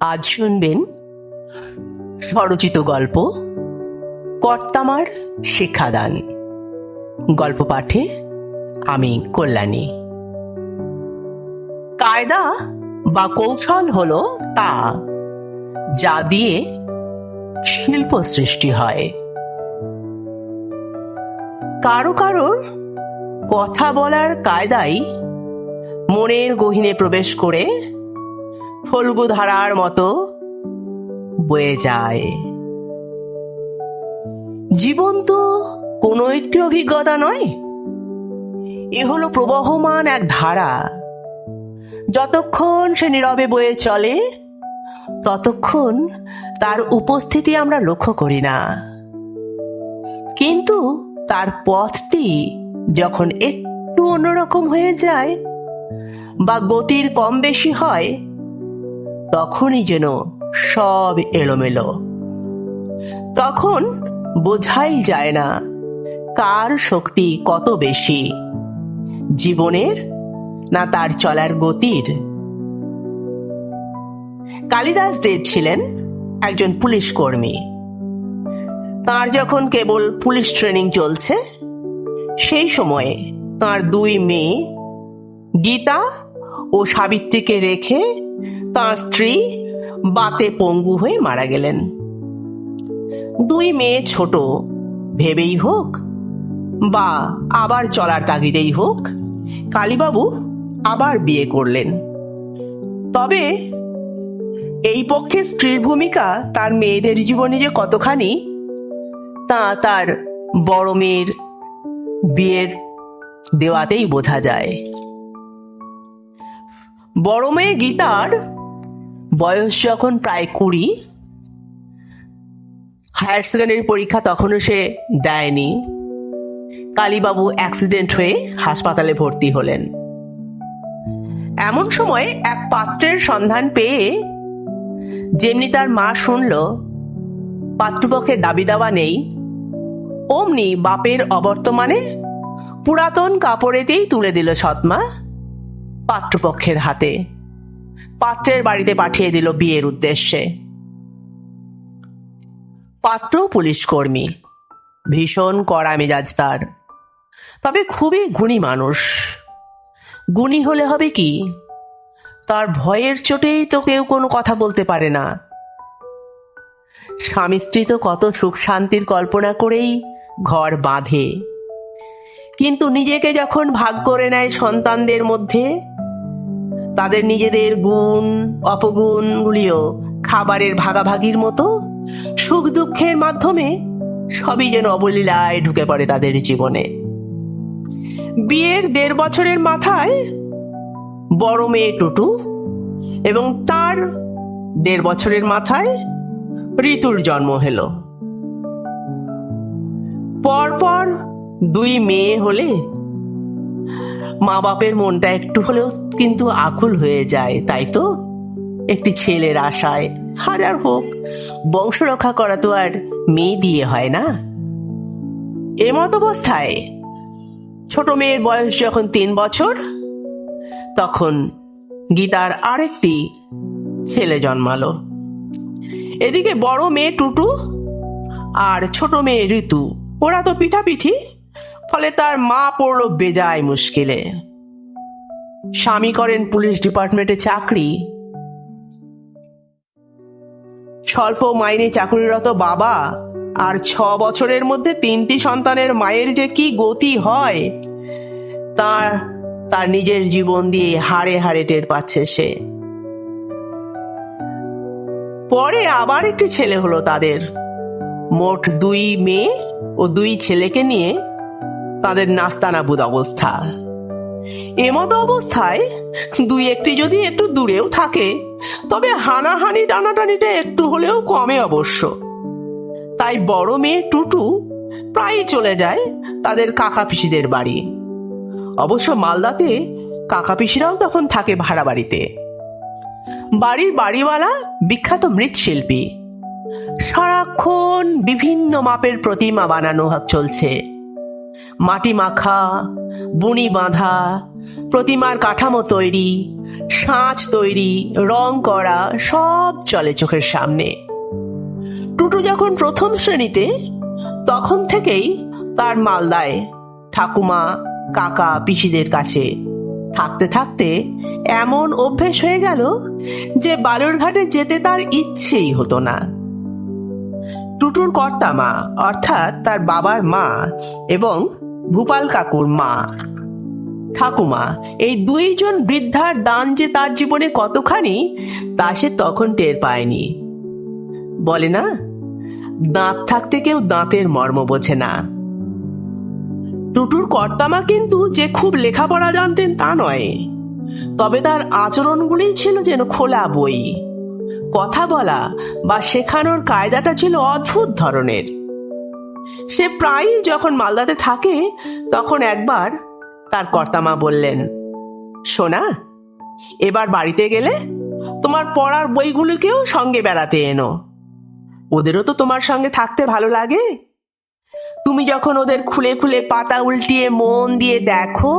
আজ শুনবেন স্বরচিত গল্প কর্তামার শিক্ষাদান। গল্প পাঠে আমি কল্যাণী। কায়দা বা কৌশল হলো তা যা দিয়ে শিল্প সৃষ্টি হয়। কারো কারোর কথা বলার কায়দাই মনের গহীনে প্রবেশ করে ফল্গু ধারার মতো বয়ে যায়। জীবন তো কোনো একটি অভিজ্ঞতা নয়, এ হলো প্রবহমান এক ধারা। যতক্ষণ সে নীরবে বয়ে চলে ততক্ষণ তার উপস্থিতি আমরা লক্ষ্য করি না, কিন্তু তার পথটি যখন একটু অন্যরকম হয়ে যায় বা গতির কম বেশি হয়, তখনই যেন সব এলোমেলো। তখন বোঝাই যায় না কার শক্তি কত বেশি, জীবনের না তার চলার গতির। কালিদাস দেব ছিলেন একজন পুলিশ কর্মী। তার যখন কেবল পুলিশ ট্রেনিং চলছে, সেই সময়ে তার দুই মেয়ে গীতা ও সাবিত্রীকে রেখে তার স্ত্রী বাতে পঙ্গু হয়ে মারা গেলেন। দুই মেয়ে ছোট, ভেবেই হোক বা আবার চলার তাগিদেই হোক, কালীবাবু আবার বিয়ে করলেন। তবে এই পক্ষে স্ত্রীর ভূমিকা তার মেয়েদের জীবনে যে কতখানি, তা তার বড় মেয়ের বিয়ের দেওয়াতেই বোঝা যায়। বড় মেয়ে গীতার বয়স যখন প্রায় 20, হায়ার সেকেন্ডারি পরীক্ষা তখনও সে দেয়নি। কালীবাবু অ্যাক্সিডেন্ট হয়ে হাসপাতালে ভর্তি হলেন। এমন সময় এক পাত্রের সন্ধান পেয়ে যেমনি তার মা শুনল পাত্রপক্ষের দাবি দাওয়া নেই, অমনি বাপের অবর্তমানে পুরাতন কাপড়েতেই তুলে দিল সৎমা পাত্রপক্ষের হাতে। পাত্রের বাড়িতে পাঠিয়ে দিল বিয়ের উদ্দেশ্যে। পাত্র পুলিশ কর্মী, ভীষণ কড়া মেজাজ তার, তবে খুবই গুণী মানুষ। গুণী হলে হবে কি, তার ভয়ের চোটেই তো কেউ কোনো কথা বলতে পারে না। স্বামী স্ত্রী তো কত সুখ শান্তির কল্পনা করেই ঘর বাঁধে, কিন্তু নিজেকে যখন ভাগ করে নেয় সন্তানদের মধ্যে, তাদের নিজেদের গুণ অপগুণগুলিও খাবারের ভাগাভাগির মতো সুখ দুঃখের মাধ্যমে সবই যেন অবলীলায় ঢুকে পড়ে তাদের জীবনে। বিয়ের 1.5 বছরের মাথায় বড় মেয়ে টুটু এবং তার 1.5 বছরের মাথায় ঋতুর জন্ম হলো। পরপর 2 মেয়ে হলে মা বাপের মনটা একটু হলেও কিন্তু আকুল হয়ে যায়, তাই তো? একটি ছেলের আশায়, হাজার হোক বংশ রক্ষা করা তো আর মেয়ে দিয়ে হয় না। এমত অবস্থায় ছোট মেয়ের বয়স যখন 3 বছর, তখন গীতার আরেকটি ছেলে জন্মালো। এদিকে বড় মেয়ে টুটু আর ছোট মেয়ে ঋতু, ওরা তো পিঠাপিঠি, ফলে তার মা পড়ল বেজায় মুশকিলে। স্বামী করেন পুলিশ ডিপার্টমেন্টে চাকরি। স্বল্প মাইনে চাকরিরত বাবা আর 6 বছরের মধ্যে 3টি সন্তানের মায়ের যে কি গতি হয়, তার নিজের জীবন দিয়ে হাড়ে হাড়ে টের পাচ্ছে সে। পরে আবার একটি ছেলে হলো তাদের। মোট 2 মেয়ে ও 2 ছেলেকে নিয়ে তাদের নাস্তানাবুদ অবস্থা। এমতো অবস্থায় 2-1টি যদি একটু দূরেও থাকে, তবে হানাহানি টানাটানিটা একটু হলেও কমে অবশ্য। তাই বড় মেয়ে টুটু প্রায়ই চলে যায় তাদের কাকা পিসিদের বাড়ি। অবশ্য মালদাতে কাকা পিসিরাও তখন থাকে ভাড়া বাড়িতে। বাড়ির বাড়িওয়ালা বিখ্যাত মৃৎশিল্পী, সারাক্ষণ বিভিন্ন মাপের প্রতিমা বানানো চলছে। মাটি মাখা, বুনি বাঁধা, প্রতিমার কাঠামো তৈরি, সাজ তৈরি, রং করা, সব চলে চোখের সামনে। টুটু যখন প্রথম শ্রেণীতে, তখন থেকেই তার মালদায় ঠাকুমা, কাকা, পিসিদের কাছে থাকতে থাকতে এমন অভ্যেস হয়ে গেল যে বালুরঘাটে যেতে তার ইচ্ছেই হতো না। টুটুর কর্তামা অর্থাৎ তার বাবার মা এবং ভূপাল কাকুর মা ঠাকুমা, এই দুইজন বৃদ্ধার দান যে তার জীবনে কতখানি তা সে তখন টের পায়নি। বলে না, দাঁত থাকতে কেউ দাঁতের মর্ম বোঝে না। টুটুর কর্তামা কিন্তু যে খুব লেখাপড়া জানতেন তা নয়, তবে তার আচরণগুলি ছিল যেন খোলা বই। কথা বলা বা শেখানোর কায়দাটা ছিল অদ্ভুত ধরনের। সে প্রায়ই যখন মালদাতে থাকে তখন একবার তার কর্তামা বললেন, সোনা, এবার বাড়িতে গেলে তোমার পড়ার বইগুলোকেও সঙ্গে বেড়াতে এনো। ওদেরও তো তোমার সঙ্গে থাকতে ভালো লাগে। তুমি যখন ওদের খুলে খুলে পাতা উল্টিয়ে মন দিয়ে দেখো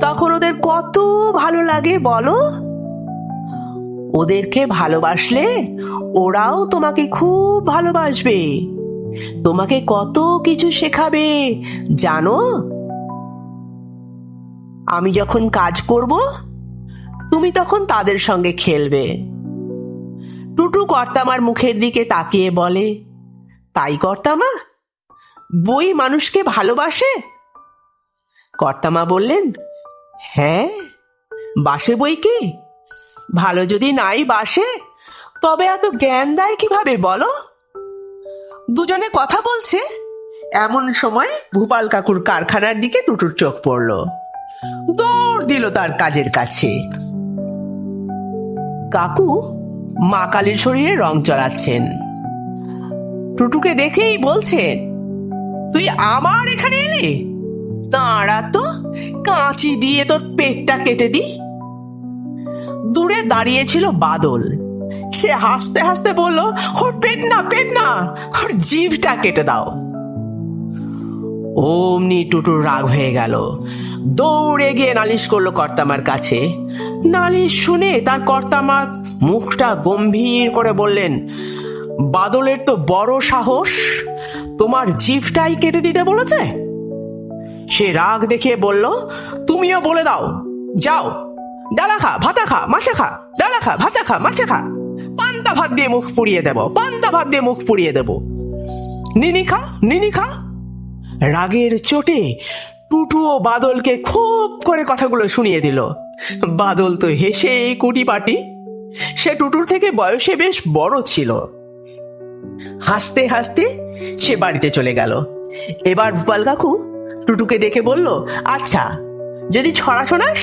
তখন ওদের কত ভালো লাগে বলো। ওদেরকে ভালোবাসলে ওরাও তোমাকে খুব ভালোবাসবে, তোমাকে কত কিছু শেখাবে জানো। আমি যখন কাজ করব তুমি তখন তাদের সঙ্গে খেলবে। টুটু কর্তামার মুখের দিকে তাকিয়ে বলে, তাই কর্তামা, বই মানুষকে ভালোবাসে? কর্তামা বললেন, হ্যাঁ, বাসে বই কি। ভালো যদি নাই বাসে তবে এত জ্ঞান দেয় কিভাবে বলো। দুজনে কথা বলছে, এমন সময় ভূপাল কাকুর কারখানার দিকে টুটুর চোখ পড়ল। দৌড় দিল তার কাজের কাছে। কাকু মা কালীর শরীরে রং চড়াচ্ছেন। টুটুকে দেখেই বলছেন, তুই আবার এখানে এলে? দাঁড়া তো, কাঁচি দিয়ে তোর পেটটা কেটে দি। দূরে দাঁড়িয়েছিল বাদল। সে হাসতে হাসতে বলল, ওর পেট না, পেট না, ওর জিভটা কেটে দাও। অমনি টুটুর রাগ হয়ে গেল, দৌড়ে গিয়ে নালিশ করলো কর্তামার কাছে। নালিশ শুনে তার কর্তামা মুখটা গম্ভীর করে বললেন, বাদলের তো বড় সাহস, তোমার জিভটাই কেটে দিতে বলেছে। সে রাগ দেখিয়ে বলল, তুমিও বলে দাও, যাও, ডালা খা, ভাতা খা, মাছে খা, ডালা খা, ভাতা খা, মাছে খা, পান্তা ভাত দিয়ে মুখ পুড়িয়ে দেব, পান্তা ভাত দিয়ে মুখ পুড়িয়ে দেব, নিনি খা, নিনি খা। রাগের চোটে টুটু ও বাদলকে খুব করে কথাগুলো শুনিয়ে দিল। বাদল তো হেসে কুটিপাটি, সে টুটুর থেকে বয়সে বেশ বড় ছিল। হাসতে হাসতে সে বাড়িতে চলে গেল। এবার ভূপাল কাকু টুটুকে ডেকে বলল, আচ্ছা, যদি ছড়া শোনাস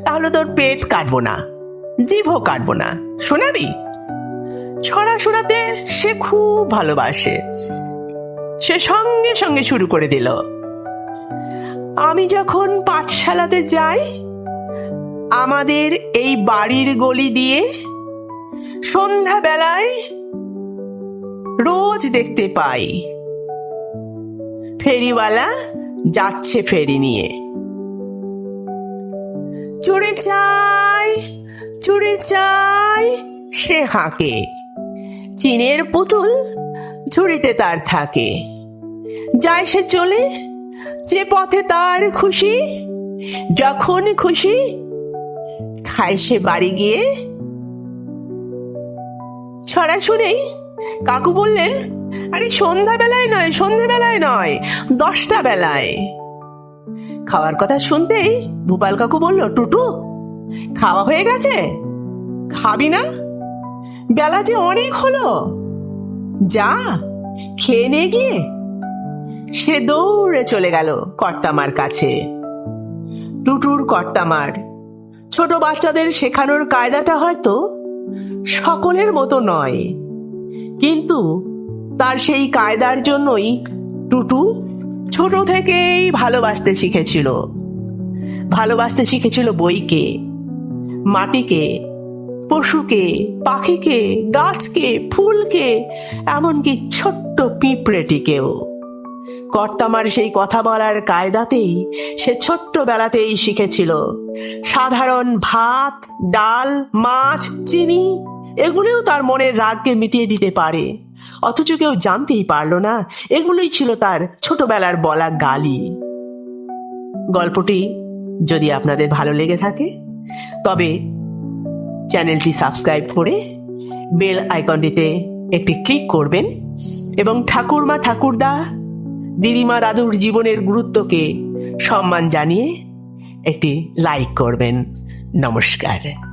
তাহলে তোর পেট কাটবো না, জিভও কাটবো না, শোনাবি? ছড়া শোনাতে সে খুব ভালোবাসে। সে সঙ্গে সঙ্গে শুরু করে দিল, আমি যখন পাঠশালাতে যাই আমাদের এই বাড়ির গলি দিয়ে সন্ধ্যাবেলায় রোজ দেখতে পাই ফেরিওয়ালা যাচ্ছে ফেরি নিয়ে। চুড়ি চাই, চুড়ি চাই, সে হাঁকে। চিনের পুতুল ঝুড়িতে তার থাকে। যায় সে চলে যে পথে তার খুশি, যখন খুশি খায় সে বাড়ি গিয়ে। ছড়া শুনেই কাকু বললেন, আরে সন্ধ্যাবেলায় নয়, সন্ধ্যাবেলায় নয়, 10টা বেলায়। খাওয়ার কথা শুনতেই ভূপাল কাকু বলল, টুটু, খাওয়া হয়ে গেছে, খাবি না? বেলা যে অনেক হলো, যা খেয়ে নে গিয়ে। সে দৌড়ে চলে গেল কর্তামার কাছে। টুটুর কর্তামার ছোট বাচ্চাদের শেখানোর কায়দাটা হয়তো সকলের মতো নয়, কিন্তু তার সেই কায়দার জন্যই টুটু ছোট থেকেই ভালোবাসতে শিখেছিল। ভালোবাসতে শিখেছিল বইকে, মাটিকে, পশুকে, পাখিকে, গাছকে, ফুলকে, এমনকি ছোট্ট পিঁপড়েটিকেও। কর্তামার সেই কথা বলার কায়দাতেই সে ছোট্টবেলাতেই শিখেছিল সাধারণ ভাত, ডাল, মাছ, চিনি এগুলোও তার মনের রাগকে মিটিয়ে দিতে পারে। অথচ কেউ জানতেই পারল না এগুলোই ছিল তার ছোটবেলার বলা গালি। গল্পটি যদি আপনাদের ভালো লেগে থাকে তবে চ্যানেলটি সাবস্ক্রাইব করে বেল আইকনটিতে একটি ক্লিক করবেন এবং ঠাকুরমা, ঠাকুরদা, দিদিমা, দাদুর জীবনের গুরুত্বকে সম্মান জানিয়ে একটি লাইক করবেন। নমস্কার।